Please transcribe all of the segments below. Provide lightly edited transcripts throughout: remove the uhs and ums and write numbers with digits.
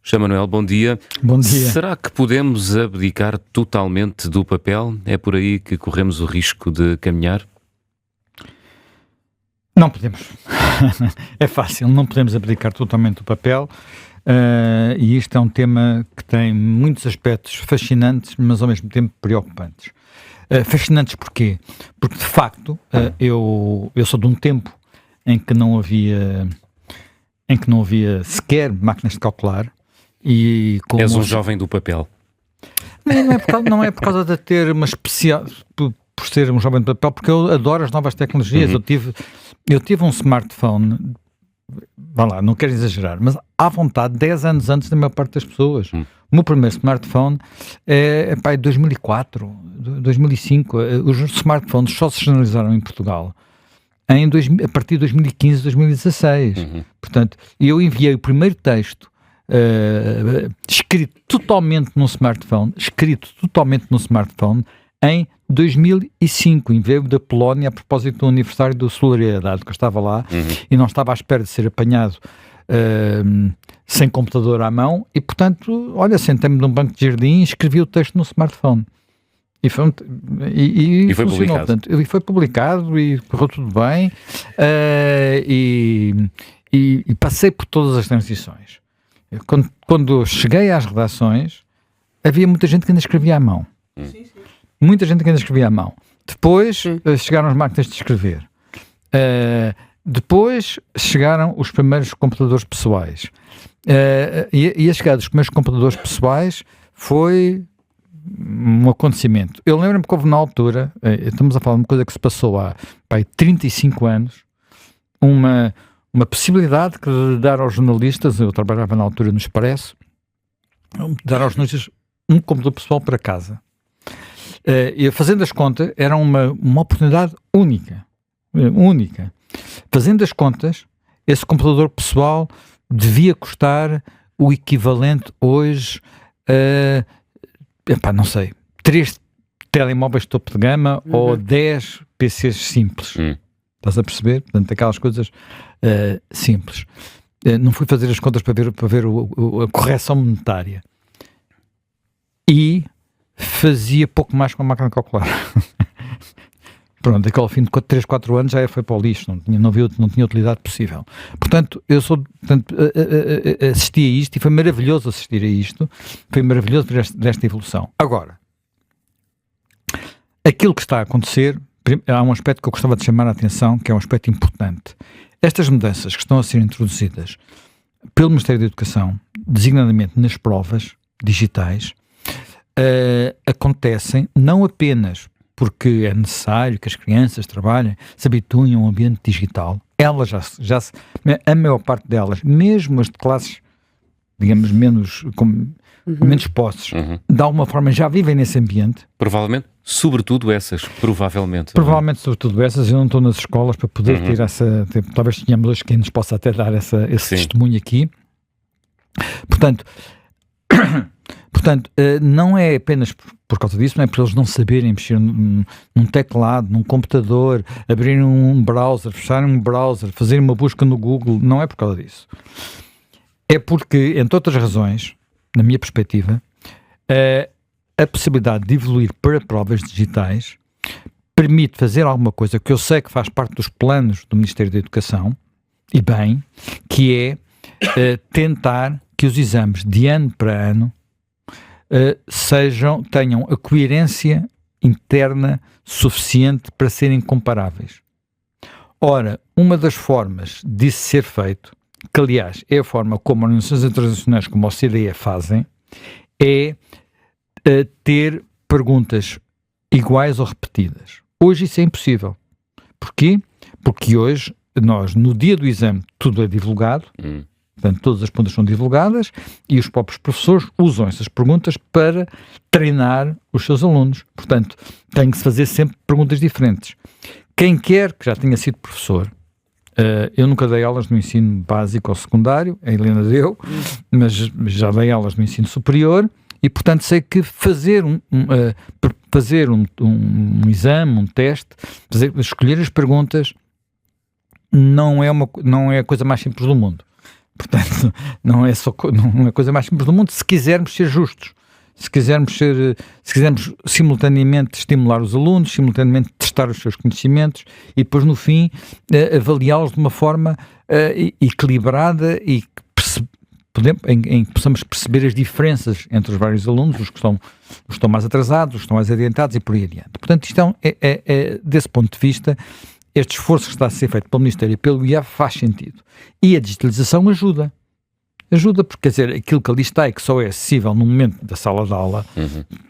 José Manuel, bom dia. Bom dia. Será que podemos abdicar totalmente do papel? É por aí que corremos o risco de caminhar? Não podemos. É fácil, não podemos abdicar totalmente do papel. E isto é um tema que tem muitos aspectos fascinantes, mas ao mesmo tempo preocupantes. Fascinantes porquê? Porque, de facto, eu sou de um tempo em que não havia sequer máquinas de calcular. E como És um jovem do papel. Não é por causa de ter uma especial... Por ser um jovem de papel, porque eu adoro as novas tecnologias. Uhum. Eu tive um smartphone, vá lá, não quero exagerar, mas à vontade, 10 anos antes da maior parte das pessoas. O meu primeiro smartphone é 2004, 2005. Os smartphones só se generalizaram em Portugal a partir de 2015, 2016. Portanto, eu enviei o primeiro texto escrito totalmente no smartphone, em 2005, em veio da Polónia, a propósito do aniversário do Solidariedade, que eu estava lá e não estava à espera de ser apanhado sem computador à mão e, portanto, olha, sentei-me num banco de jardim e escrevi o texto no smartphone. E foi publicado. Portanto, e foi publicado e correu tudo bem e passei por todas as transições. Quando cheguei às redações, havia muita gente que ainda escrevia à mão. Muita gente que ainda escrevia à mão. Depois chegaram as máquinas de escrever. Depois chegaram os primeiros computadores pessoais. E a chegada dos primeiros computadores pessoais foi um acontecimento. Eu lembro-me que houve na altura, estamos a falar de uma coisa que se passou há 35 anos, uma possibilidade de dar aos jornalistas, eu trabalhava na altura no Expresso, dar aos jornalistas um computador pessoal para casa. E fazendo as contas, era uma oportunidade única. Fazendo as contas, esse computador pessoal devia custar o equivalente hoje a, não sei, 3 telemóveis de topo de gama ou 10 PCs simples. Estás a perceber? Portanto, aquelas coisas simples. Não fui fazer as contas para ver a correção monetária. E fazia pouco mais com a máquina de calcular. Pronto, aquele ao fim de 3, 4 anos já foi para o lixo, não tinha utilidade possível. Portanto, assisti a isto e foi maravilhoso assistir a isto, foi maravilhoso ver esta evolução. Agora, aquilo que está a acontecer, há um aspecto que eu gostava de chamar a atenção, que é um aspecto importante. Estas mudanças que estão a ser introduzidas pelo Ministério da Educação, designadamente nas provas digitais, acontecem não apenas porque é necessário que as crianças trabalhem, se habituem a um ambiente digital. Elas a maior parte delas, mesmo as de classes, digamos, com menos posses, de alguma forma já vivem nesse ambiente. Provavelmente, sobretudo essas, provavelmente. Provavelmente, sobretudo essas, eu não estou nas escolas para poder ter talvez tenhamos hoje quem nos possa até dar esse testemunho aqui. Portanto, não é apenas por causa disso, não é por eles não saberem mexer num teclado, num computador, abrirem um browser, fecharem um browser, fazerem uma busca no Google, não é por causa disso. É porque, entre outras razões, na minha perspectiva, a possibilidade de evoluir para provas digitais permite fazer alguma coisa que eu sei que faz parte dos planos do Ministério da Educação, e bem, que é tentar que os exames de ano para ano tenham a coerência interna suficiente para serem comparáveis. Ora, uma das formas disso ser feito, que aliás é a forma como organizações internacionais como a OCDE fazem, é ter perguntas iguais ou repetidas. Hoje isso é impossível. Porquê? Porque hoje, no dia do exame, tudo é divulgado, portanto, todas as perguntas são divulgadas e os próprios professores usam essas perguntas para treinar os seus alunos. Portanto, tem que se fazer sempre perguntas diferentes. Quem quer que já tenha sido professor, eu nunca dei aulas no ensino básico ou secundário, a Helena deu, mas já dei aulas no ensino superior e, portanto, sei que fazer um exame, um teste, escolher as perguntas não é a coisa mais simples do mundo. Portanto, não é a coisa mais simples do mundo, se quisermos ser justos. Se quisermos simultaneamente estimular os alunos, simultaneamente testar os seus conhecimentos e depois no fim avaliá-los de uma forma equilibrada e em que possamos perceber as diferenças entre os vários alunos, os que estão mais atrasados, os que estão mais adiantados e por aí adiante. Portanto, isto desse ponto de vista, este esforço que está a ser feito pelo Ministério e pelo IAF faz sentido. E a digitalização ajuda. Ajuda, porque quer dizer, aquilo que ali está e que só é acessível no momento da sala de aula,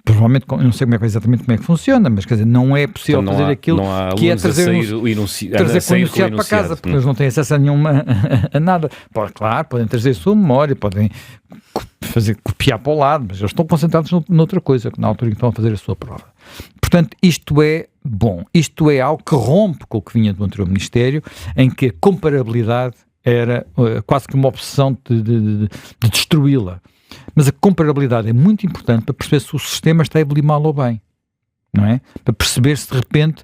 provavelmente, eu não sei exatamente como é que funciona, mas quer dizer, não é possível então fazer aquilo que é trazer com o enunciado para casa, porque eles não têm acesso a nenhuma, a nada. Claro, podem trazer a sua memória, podem copiar para o lado, mas eles estão concentrados noutra coisa, na altura em que estão a fazer a sua prova. Portanto, isto é bom, isto é algo que rompe com o que vinha do anterior Ministério, em que a comparabilidade era quase que uma obsessão de destruí-la. Mas a comparabilidade é muito importante para perceber se o sistema está a evoluir mal ou bem, não é? Para perceber se de repente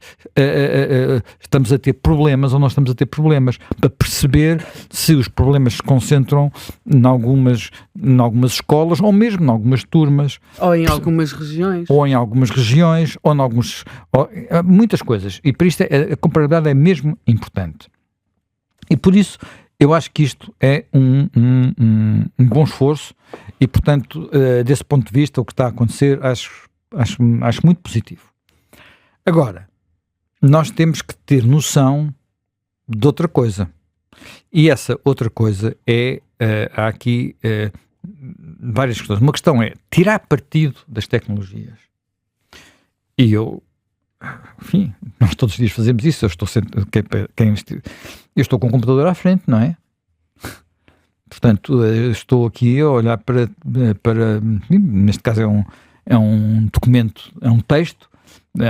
estamos a ter problemas ou não estamos a ter problemas, para perceber se os problemas se concentram em algumas escolas ou mesmo em algumas turmas. Ou em algumas regiões. Ou em muitas coisas. E por isto a comparabilidade é mesmo importante. E por isso eu acho que isto é um bom esforço e, portanto, desse ponto de vista, o que está a acontecer acho muito positivo. Agora, nós temos que ter noção de outra coisa. E essa outra coisa há aqui várias questões. Uma questão é tirar partido das tecnologias. E enfim, nós todos os dias fazemos isso. Eu estou com o computador à frente, não é? Portanto, estou aqui a olhar para neste caso é um documento, é um texto,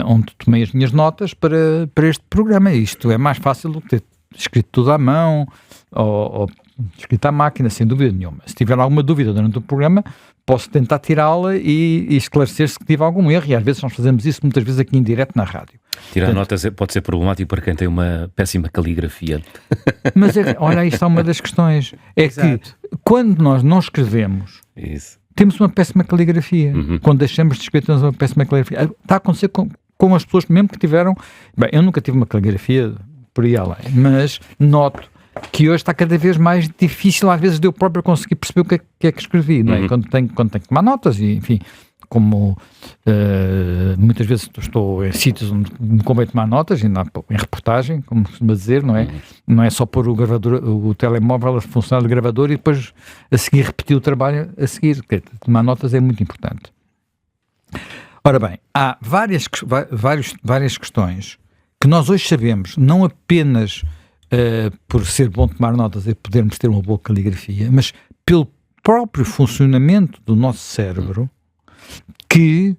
onde tomei as minhas notas para este programa. Isto é mais fácil do que ter escrito tudo à mão ou escrito à máquina, sem dúvida nenhuma. Se tiver alguma dúvida durante o programa, posso tentar tirá-la e esclarecer se tive algum erro, e às vezes nós fazemos isso muitas vezes aqui em direto na rádio. Tirar notas pode ser problemático para quem tem uma péssima caligrafia. Mas olha, isto é uma das questões. É que quando nós não escrevemos, temos uma péssima caligrafia. Quando deixamos de escrever, temos uma péssima caligrafia. Está a acontecer com as pessoas mesmo que tiveram... Bem, eu nunca tive uma caligrafia por aí além, mas noto que hoje está cada vez mais difícil, às vezes, de eu próprio conseguir perceber o que é que escrevi, não é? Quando tenho que tomar notas e, enfim, como muitas vezes estou em sítios onde me convém tomar notas, em reportagem, como costuma dizer, não é? Não é só pôr o telemóvel a funcionar de gravador e depois a seguir repetir o trabalho a seguir. Tomar notas é muito importante. Ora bem, há várias questões que nós hoje sabemos, não apenas por ser bom tomar notas e podermos ter uma boa caligrafia, mas pelo próprio funcionamento do nosso cérebro, que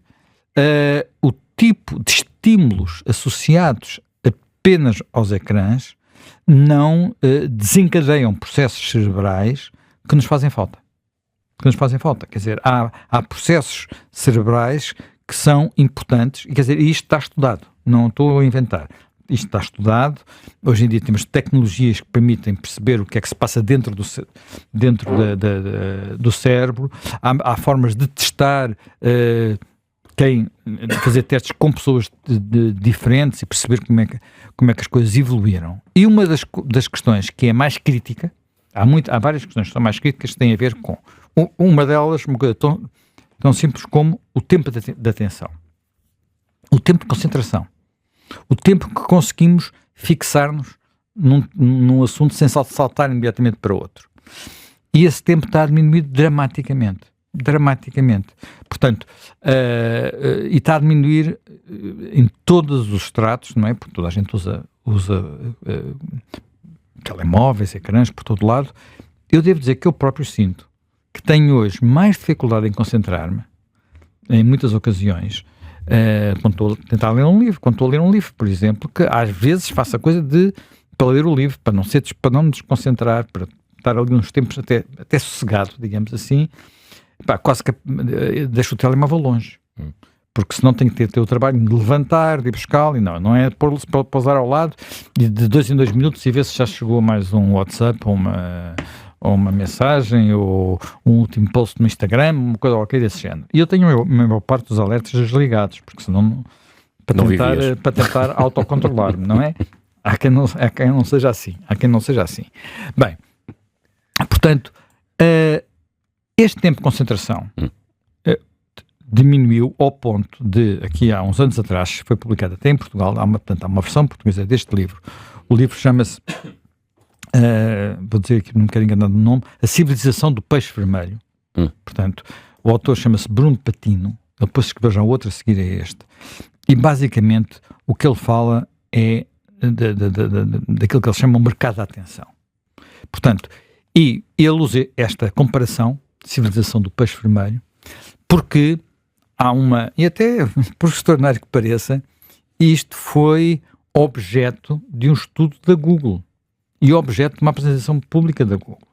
o tipo de estímulos associados apenas aos ecrãs não desencadeiam processos cerebrais que nos fazem falta. Quer dizer, há processos cerebrais que são importantes, e quer dizer, isto está estudado, não estou a inventar. Isto está estudado. Hoje em dia temos tecnologias que permitem perceber o que é que se passa dentro do cérebro. Há formas de testar, fazer testes com pessoas diferentes e perceber como é que as coisas evoluíram. E uma das questões que é mais crítica, há várias questões que são mais críticas, que têm a ver com uma delas, uma coisa tão simples como o tempo de atenção, o tempo de concentração. O tempo que conseguimos fixar-nos num assunto sem saltar imediatamente para outro. E esse tempo está a diminuir dramaticamente. Portanto, e está a diminuir em todos os estratos, não é? Porque toda a gente usa telemóveis, ecrãs por todo lado. Eu devo dizer que eu próprio sinto que tenho hoje mais dificuldade em concentrar-me, em muitas ocasiões, quando estou a tentar ler um livro, por exemplo, que às vezes faço a coisa para ler o livro, para não me desconcentrar, para estar ali uns tempos até sossegado, digamos assim, quase que deixo o telemóvel longe, porque senão tenho que ter o trabalho de levantar, de ir buscá-lo, e não é pousar ao lado, e de 2 em 2 minutos e ver se já chegou mais um WhatsApp ou ou uma mensagem, ou um último post no Instagram, uma coisa qualquer desse género. E eu tenho a maior parte dos alertas desligados, porque senão, para tentar autocontrolar-me, não é? Há quem não seja assim. Bem, portanto, este tempo de concentração diminuiu ao ponto de, aqui há uns anos atrás, foi publicado até em Portugal, há uma versão portuguesa deste livro. O livro chama-se, vou dizer aqui, não me quero enganar no nome, A Civilização do Peixe Vermelho. Portanto, o autor chama-se Bruno Patino, ele depois escreveu já outro a seguir a este. E basicamente o que ele fala é daquilo que ele chama o mercado da atenção. Portanto, e ele usa esta comparação, civilização do peixe vermelho, porque há e até por extraordinário que pareça, isto foi objeto de um estudo da Google e objeto de uma apresentação pública da Google.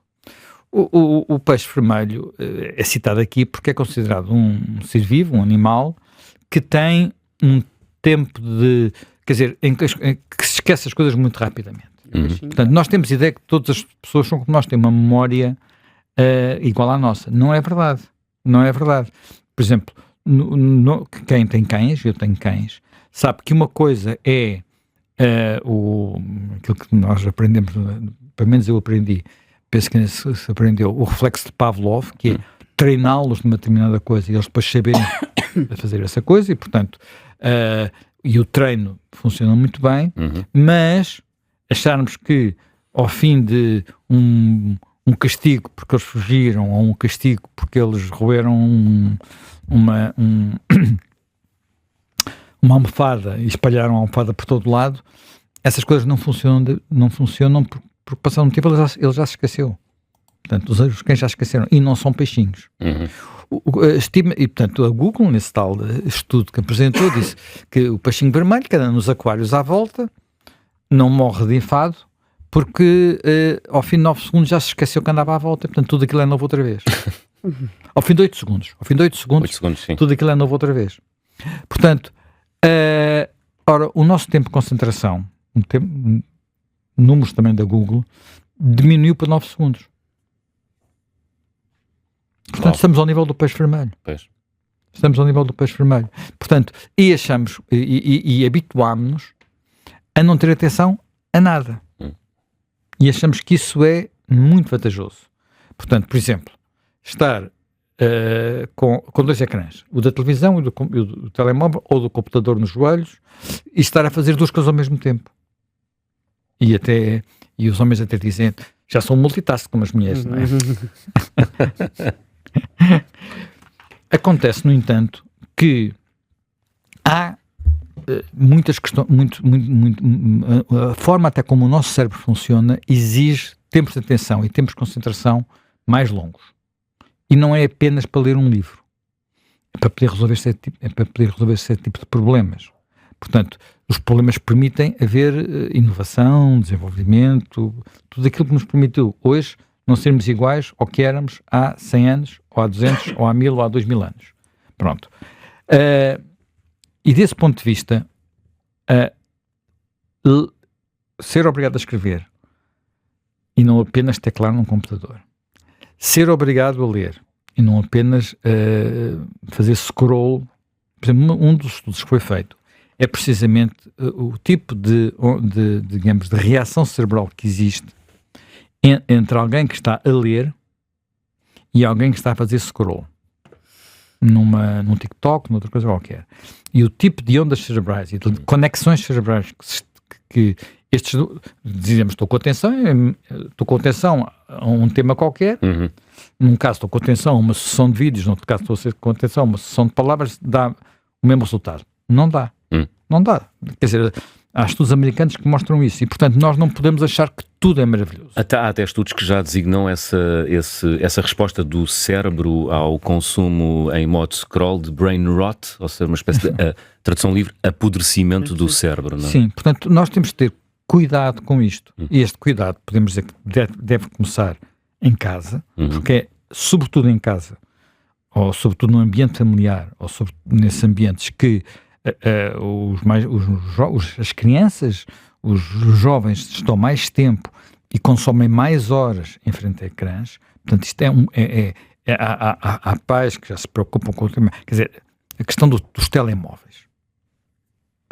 O peixe vermelho é citado aqui porque é considerado um ser vivo, um animal, que tem um tempo de... Quer dizer, em que se esquece as coisas muito rapidamente. Portanto, nós temos ideia que todas as pessoas são como nós, têm uma memória igual à nossa. Não é verdade. Por exemplo, quem tem cães, eu tenho cães, sabe que uma coisa é aquilo que nós aprendemos, pelo menos eu aprendi, penso que se aprendeu, o reflexo de Pavlov, que é treiná-los de uma determinada coisa e eles depois saberem fazer essa coisa, e portanto, e o treino funciona muito bem, mas acharmos que ao fim de um castigo porque eles fugiram, ou um castigo porque eles roeram uma almofada e espalharam a almofada por todo lado, essas coisas não funcionam porque passado um tempo ele já se esqueceu. Portanto, os cães já esqueceram e não são peixinhos. E portanto a Google, nesse tal estudo que apresentou, disse que o peixinho vermelho que anda nos aquários à volta não morre de enfado porque ao fim de 9 segundos já se esqueceu que andava à volta, portanto tudo aquilo é novo outra vez. Ao fim de 8 segundos, tudo aquilo é novo outra vez. Portanto, ora, o nosso tempo de concentração, números também da Google, diminuiu para 9 segundos. Portanto, estamos ao nível do peixe vermelho. Portanto, e achamos, e habituámos-nos a não ter atenção a nada. E achamos que isso é muito vantajoso. Portanto, por exemplo, estar com 2 ecrãs, o da televisão e do telemóvel ou do computador nos joelhos, e estar a fazer 2 coisas ao mesmo tempo. E os homens até dizem, já são multitask como as mulheres, não é? Acontece, no entanto, que há muitas questões, a forma até como o nosso cérebro funciona exige tempos de atenção e tempos de concentração mais longos. E não é apenas para ler um livro, é para poder resolver esse tipo de problemas. Portanto, os problemas permitem haver inovação, desenvolvimento, tudo aquilo que nos permitiu hoje não sermos iguais ao que éramos há 100 anos, ou há 200, ou há 1000, ou há 2000 anos. Pronto. E desse ponto de vista, ser obrigado a escrever e não apenas teclar num computador, ser obrigado a ler e não apenas fazer scroll, por exemplo, um dos estudos que foi feito é precisamente o tipo digamos, de reação cerebral que existe entre alguém que está a ler e alguém que está a fazer scroll num TikTok, noutra coisa qualquer. E o tipo de ondas cerebrais e de conexões cerebrais que estes, dizemos, estou com atenção a um tema qualquer, num caso estou com atenção a uma sessão de vídeos, no outro caso estou com atenção a uma sessão de palavras, dá o mesmo resultado. Não dá. Não dá. Quer dizer, há estudos americanos que mostram isso e, portanto, nós não podemos achar que tudo é maravilhoso. Há até estudos que já designam essa resposta do cérebro ao consumo em modo scroll de brain rot, ou seja, uma espécie de tradução livre, apodrecimento do cérebro. Não é? Sim, portanto, nós temos de ter cuidado com isto. E este cuidado, podemos dizer que deve começar em casa, porque é sobretudo em casa, ou sobretudo no ambiente familiar, ou nesses ambientes que as crianças, os jovens estão mais tempo e consomem mais horas em frente a ecrãs. Portanto, isto há pais que já se preocupam com o tema. Quer dizer, a questão dos telemóveis.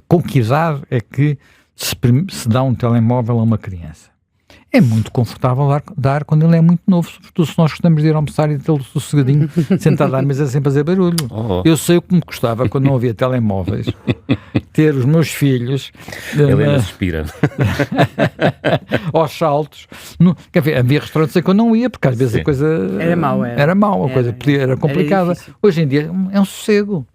Com que idade é que se dá um telemóvel a uma criança? É muito confortável dar quando ele é muito novo, sobretudo se nós gostamos de ir almoçar e tê-lo sossegadinho, sentado à mesa sem fazer barulho. Eu sei o que me custava quando não havia telemóveis, ter os meus filhos... Helena suspira. aos saltos. Quer ver, havia restaurantes em que eu não ia, porque às vezes a coisa... Era mau, a coisa era complicada. Hoje em dia é um sossego.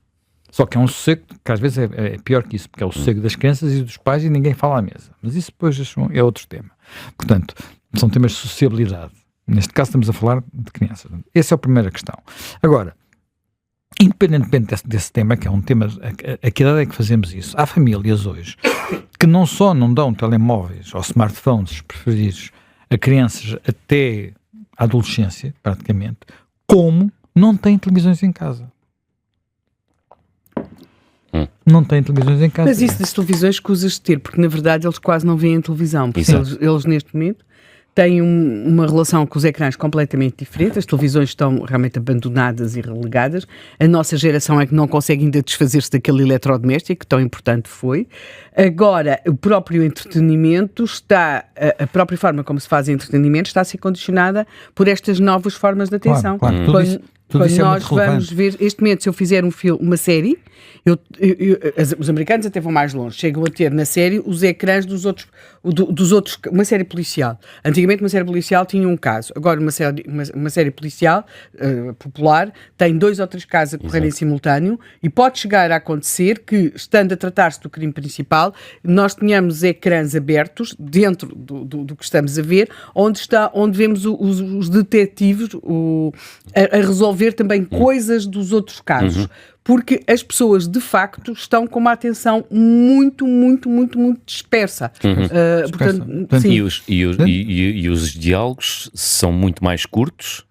Só que é um sossego que às vezes é pior que isso, porque é o sossego das crianças e dos pais e ninguém fala à mesa. Mas isso depois é outro tema. Portanto, são temas de sociabilidade. Neste caso estamos a falar de crianças. Essa é a primeira questão. Agora, independentemente desse tema, que é um tema, a que idade é que fazemos isso? Há famílias hoje que não só não dão telemóveis ou smartphones, se preferires, a crianças até a adolescência, praticamente, como não têm televisões em casa. Não têm televisões em casa. Mas isso das televisões escusas de ter, porque na verdade eles quase não veem televisão, porque eles neste momento têm uma relação com os ecrãs completamente diferente, as televisões estão realmente abandonadas e relegadas, a nossa geração é que não consegue ainda desfazer-se daquele eletrodoméstico, que tão importante foi. Agora, o próprio entretenimento a própria forma como se faz entretenimento está a ser condicionada por estas novas formas de atenção. Claro. Quando nós vamos ver, este momento, se eu fizer uma série, os americanos até vão mais longe, chegam a ter na série os ecrãs dos outros, uma série policial. Antigamente uma série policial tinha um caso, agora uma série policial popular tem 2 ou 3 casos a correr em simultâneo e pode chegar a acontecer que, estando a tratar-se do crime principal, nós tenhamos ecrãs abertos dentro do que estamos a ver, onde vemos os detetives a resolver também coisas dos outros casos. Porque as pessoas, de facto, estão com uma atenção muito, muito, muito, muito dispersa. Portanto, sim. E os diálogos são muito mais curtos?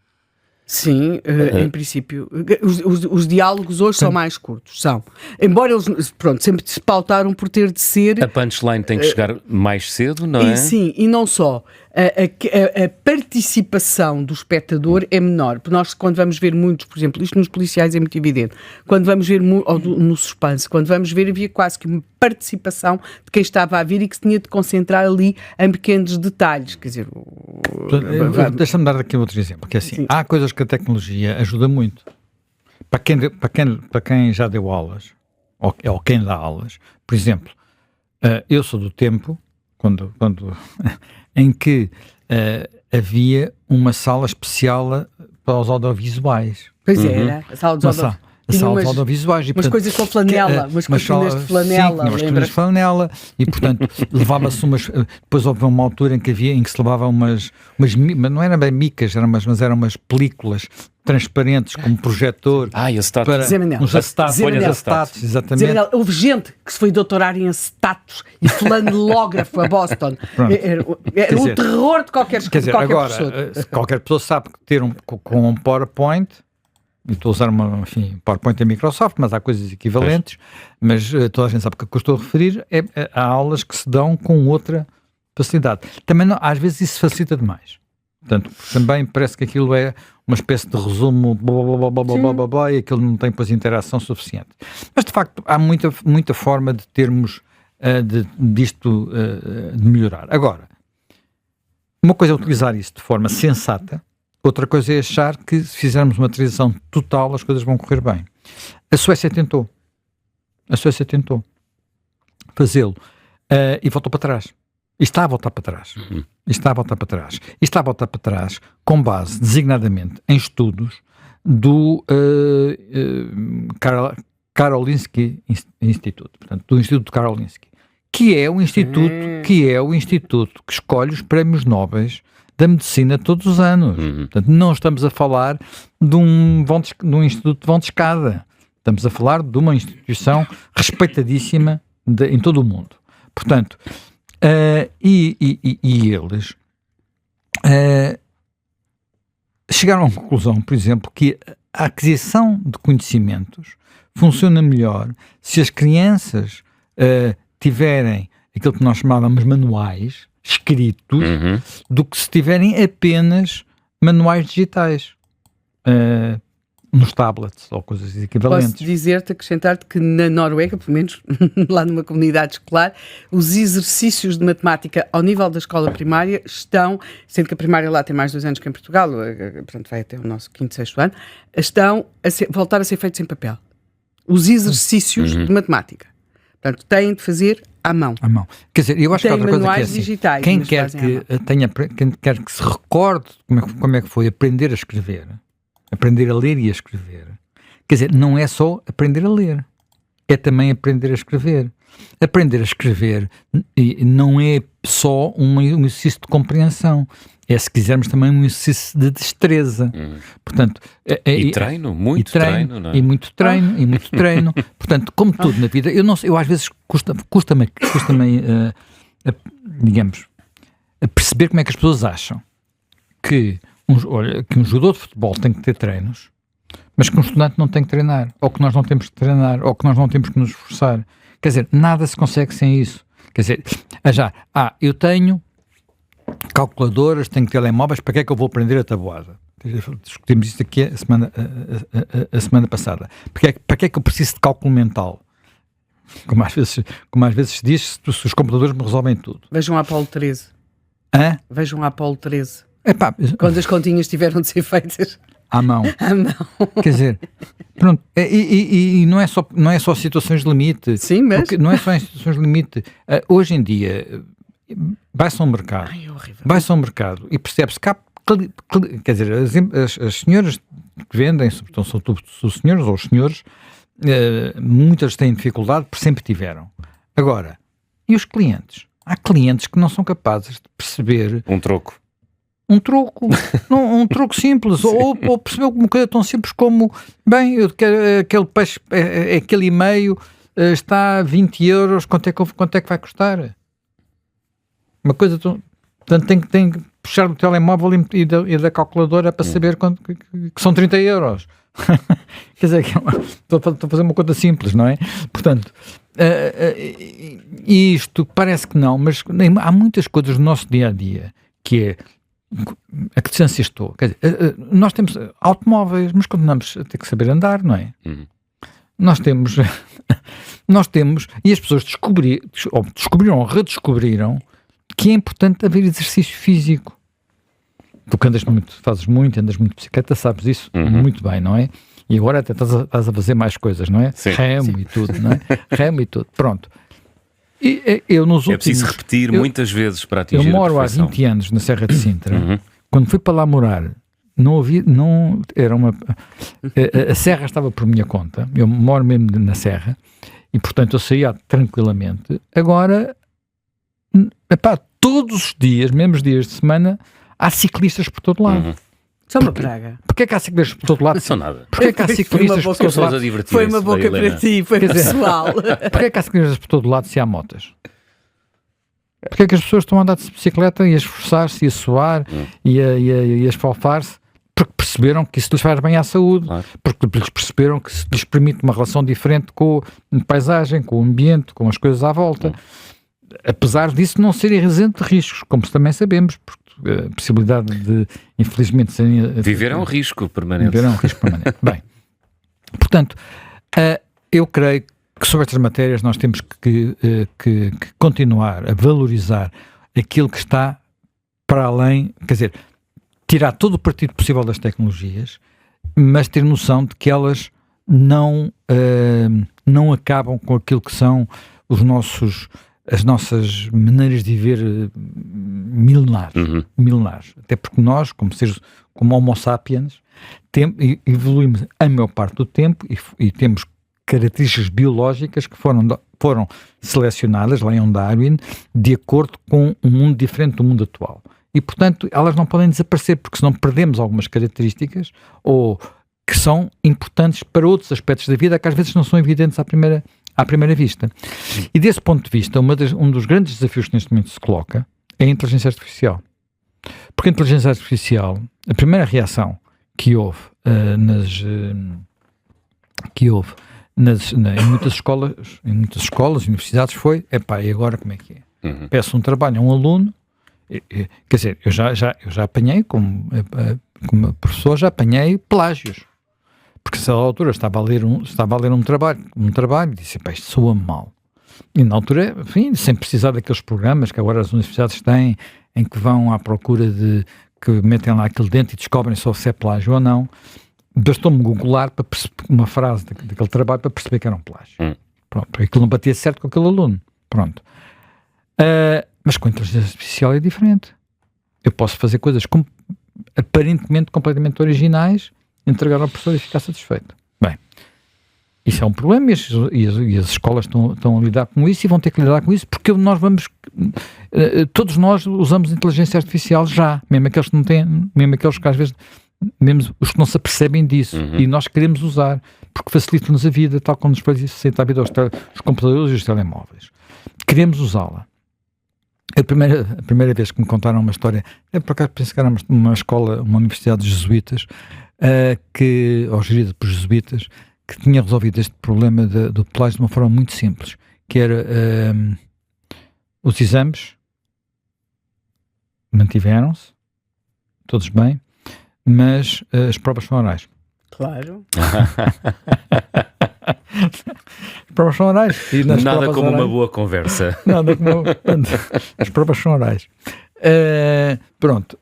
Sim, em princípio. Os diálogos hoje são mais curtos, são. Embora eles, sempre se pautaram por ter de ser... A punchline tem que chegar mais cedo, não é? Sim, e não só. A participação do espectador é menor. Nós, quando vamos ver muitos, por exemplo, isto nos policiais é muito evidente, quando vamos ver, ou no suspense, quando vamos ver, havia quase que uma participação de quem estava a ver e que se tinha de concentrar ali em pequenos detalhes. Quer dizer... Deixa-me dar aqui outro exemplo, que é assim, há coisas que a tecnologia ajuda muito. Para quem já deu aulas, ou quem dá aulas, por exemplo, eu sou do tempo, quando em que havia uma sala especial para os audiovisuais. Pois era, a sala dos audiovisuais. E, umas coisas com flanela, umas cortinas de flanela. Umas cortinas de flanela, e portanto levava-se depois houve uma altura em que se levava umas não eram bem micas, mas eram umas películas transparentes como projetor. Uns acetatos, exatamente. Houve gente que se foi doutorar em acetatos e flanelógrafo a Boston. Era um terror de qualquer pessoa. Qualquer pessoa sabe que ter com um PowerPoint, e estou a usar PowerPoint da Microsoft, mas há coisas equivalentes, mas toda a gente sabe que o que eu estou a referir há aulas que se dão com outra facilidade. Também às vezes isso facilita demais. Portanto, também parece que aquilo é uma espécie de resumo, e aquilo não tem depois interação suficiente. Mas, de facto, há muita forma de termos, disto de melhorar. Agora, uma coisa é utilizar isso de forma sensata, outra coisa é achar que se fizermos uma transição total as coisas vão correr bem. A Suécia tentou fazê-lo e voltou para trás. E está a voltar para trás. E está a voltar para trás com base, designadamente, em estudos do Karolinski Institute, portanto, do Instituto Karolinski, que é o instituto que escolhe os prémios Nobel da medicina todos os anos. Portanto, não estamos a falar de um instituto de vão de escada. Estamos a falar de uma instituição respeitadíssima em todo o mundo. Portanto, eles chegaram à conclusão, por exemplo, que a aquisição de conhecimentos funciona melhor se as crianças tiverem aquilo que nós chamávamos manuais, escritos do que se tiverem apenas manuais digitais nos tablets ou coisas equivalentes. Posso dizer-te, acrescentar-te que na Noruega, pelo menos lá numa comunidade escolar, os exercícios de matemática ao nível da escola primária estão, sendo que a primária lá tem mais 2 anos que em Portugal, portanto vai até o nosso 5º, 6º ano, estão a voltar a ser feitos em papel. Os exercícios de matemática. Portanto, têm de fazer à mão. À mão. Quer dizer, eu acho que há outra coisa que é assim, digitais, quem quer que se recorde como é que foi aprender a escrever, aprender a ler e a escrever, quer dizer, não é só aprender a ler, é também aprender a escrever. Aprender a escrever não é só um exercício de compreensão, é, se quisermos, também um exercício de destreza. Portanto, treino, muito treino, não é? E muito treino. Portanto, como tudo na vida, eu às vezes custa-me digamos, a perceber como é que as pessoas acham que um jogador de futebol tem que ter treinos, mas que um estudante não tem que treinar, ou que nós não temos que treinar, ou que nós não temos que nos esforçar. Quer dizer, nada se consegue sem isso. Quer dizer, eu tenho calculadoras, tenho telemóveis, para que é que eu vou aprender a tabuada? Discutimos isso aqui a semana passada. Para que é que eu preciso de cálculo mental? Como às vezes se diz, se os computadores me resolvem tudo. Vejam a Apolo 13. Hã? Vejam a Apolo 13. Epá, quando as continhas tiveram de ser feitas à mão. Quer dizer, pronto, e não é só situações de limite. Sim, mas... Não é só em situações de limite. Hoje em dia, vai-se ao mercado. Vai-se ao mercado e percebe-se que há, quer dizer, as senhoras que vendem, sobretudo os senhores ou os senhores, muitas têm dificuldade, porque sempre tiveram. Agora, e os clientes? Há clientes que não são capazes de perceber... Um troco. Um troco simples, ou perceber uma coisa tão simples como, bem, eu quero aquele peixe, aquele e-mail está a 20 euros, quanto é que vai custar? Uma coisa tão... Portanto, tem que puxar o telemóvel e da calculadora para saber que são 30 euros. Quer dizer, estou a fazer uma conta simples, não é? Portanto, isto parece que não, mas há muitas coisas no nosso dia-a-dia que é a que distância estou. Quer dizer, nós temos automóveis, mas continuamos a ter que saber andar, não é? Nós temos, e as pessoas descobriram ou redescobriram que é importante haver exercício físico. Tu que andas muito de bicicleta, sabes isso muito bem, não é? E agora até estás a fazer mais coisas, não é? Remo e tudo, não é? Remo e tudo, pronto. E eu nos últimos... É preciso repetir muitas vezes para atingir a perfeição. Eu moro há 20 anos na Serra de Sintra. Quando fui para lá morar, a serra estava por minha conta. Eu moro mesmo na serra e, portanto, eu saía tranquilamente. Agora, todos os dias, mesmo os dias de semana, há ciclistas por todo lado. Só uma praga. Porquê que há ciclistas por todo lado? Não são nada. Porquê que há ciclistas por todo lado? Foi uma boca para ti, foi pessoal. Porquê que há ciclistas por todo lado se há motas? Porquê que as pessoas estão a andar de bicicleta e a esforçar-se e a suar e a esfalfar-se? Porque perceberam que isso lhes faz bem à saúde. Claro. Porque eles perceberam que isso lhes permite uma relação diferente com a paisagem, com o ambiente, com as coisas à volta. Apesar disso não serem isento de riscos, como também sabemos, porque a possibilidade de, infelizmente, viver é um risco permanente. Viver é um risco permanente. Bem, portanto, eu creio que sobre estas matérias nós temos que continuar a valorizar aquilo que está para além, quer dizer, tirar todo o partido possível das tecnologias, mas ter noção de que elas não acabam com aquilo que são as nossas maneiras de viver milenares. Até porque nós, como Homo sapiens, evoluímos a maior parte do tempo e temos características biológicas que foram selecionadas, leiam Darwin, de acordo com um mundo diferente do mundo atual. E, portanto, elas não podem desaparecer, porque senão perdemos algumas características ou que são importantes para outros aspectos da vida que às vezes não são evidentes à primeira vista. E desse ponto de vista, um dos grandes desafios que neste momento se coloca é a inteligência artificial. Porque a inteligência artificial, a primeira reação que houve em muitas escolas e universidades foi, e agora como é que é? Peço um trabalho a um aluno, Quer dizer, eu já apanhei, como professor, já apanhei plágios. Porque se a altura estava a ler um trabalho e disse, pá, isto soa mal. E na altura, enfim, sem precisar daqueles programas que agora as universidades têm, em que vão à procura que metem lá aquilo dentro e descobrem só se é plágio ou não, bastou-me googlar para uma frase daquele trabalho para perceber que era um plágio. Pronto, aquilo não batia certo com aquele aluno. Pronto. Mas com a inteligência artificial é diferente. Eu posso fazer coisas aparentemente completamente originais, entregar ao professor e ficar satisfeito. Bem, isso é um problema e as escolas estão a lidar com isso e vão ter que lidar com isso porque todos nós usamos inteligência artificial já, mesmo aqueles que não têm, mesmo aqueles que às vezes, mesmo os que não se apercebem disso, e nós queremos usar, porque facilita-nos a vida, tal como nos facilita a vida os computadores e os telemóveis. Queremos usá-la. A primeira vez que me contaram uma história, por acaso penso que era uma escola, uma universidade de jesuítas, ou gerida por jesuítas, que tinha resolvido este problema do plágio de uma forma muito simples, que era os exames mantiveram-se, todos bem, mas as provas são orais. Claro. As provas são orais. E nada como orais, uma boa conversa. Nada como... As provas são orais. Pronto.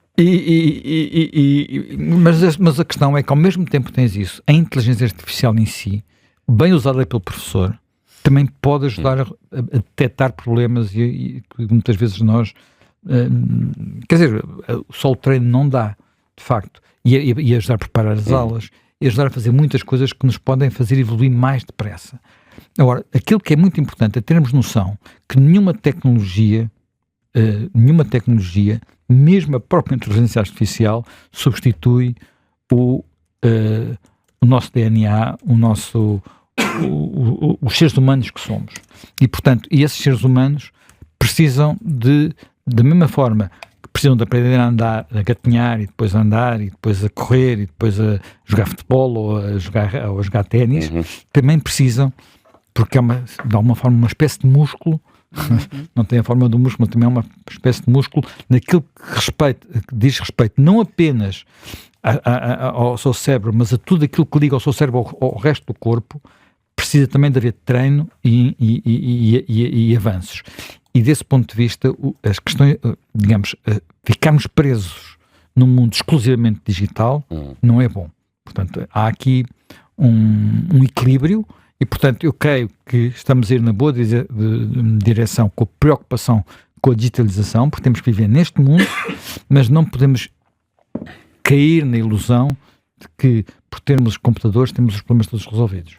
Mas a questão é que ao mesmo tempo tens isso, a inteligência artificial em si, bem usada pelo professor, também pode ajudar a detectar problemas e muitas vezes nós... quer dizer, só o treino não dá, de facto. E ajudar a preparar as aulas, e ajudar a fazer muitas coisas que nos podem fazer evoluir mais depressa. Agora, aquilo que é muito importante é termos noção que nenhuma tecnologia, mesmo a própria inteligência artificial, substitui o nosso DNA, os seres humanos que somos. E, portanto, esses seres humanos precisam da mesma forma que precisam de aprender a andar, a gatinhar, e depois a andar, e depois a correr, e depois a jogar futebol, ou a jogar ténis, também precisam, porque é de alguma forma uma espécie de músculo, não tem a forma do músculo, mas também é uma espécie de músculo naquilo que diz respeito não apenas ao seu cérebro, mas a tudo aquilo que liga ao seu cérebro ao resto do corpo. Precisa também de haver treino e avanços. E desse ponto de vista, as questões, digamos, ficarmos presos num mundo exclusivamente digital não é bom. Portanto, há aqui um equilíbrio e, portanto, eu creio que estamos a ir na boa direção com a preocupação com a digitalização, porque temos que viver neste mundo, mas não podemos cair na ilusão de que, por termos computadores, temos os problemas todos resolvidos.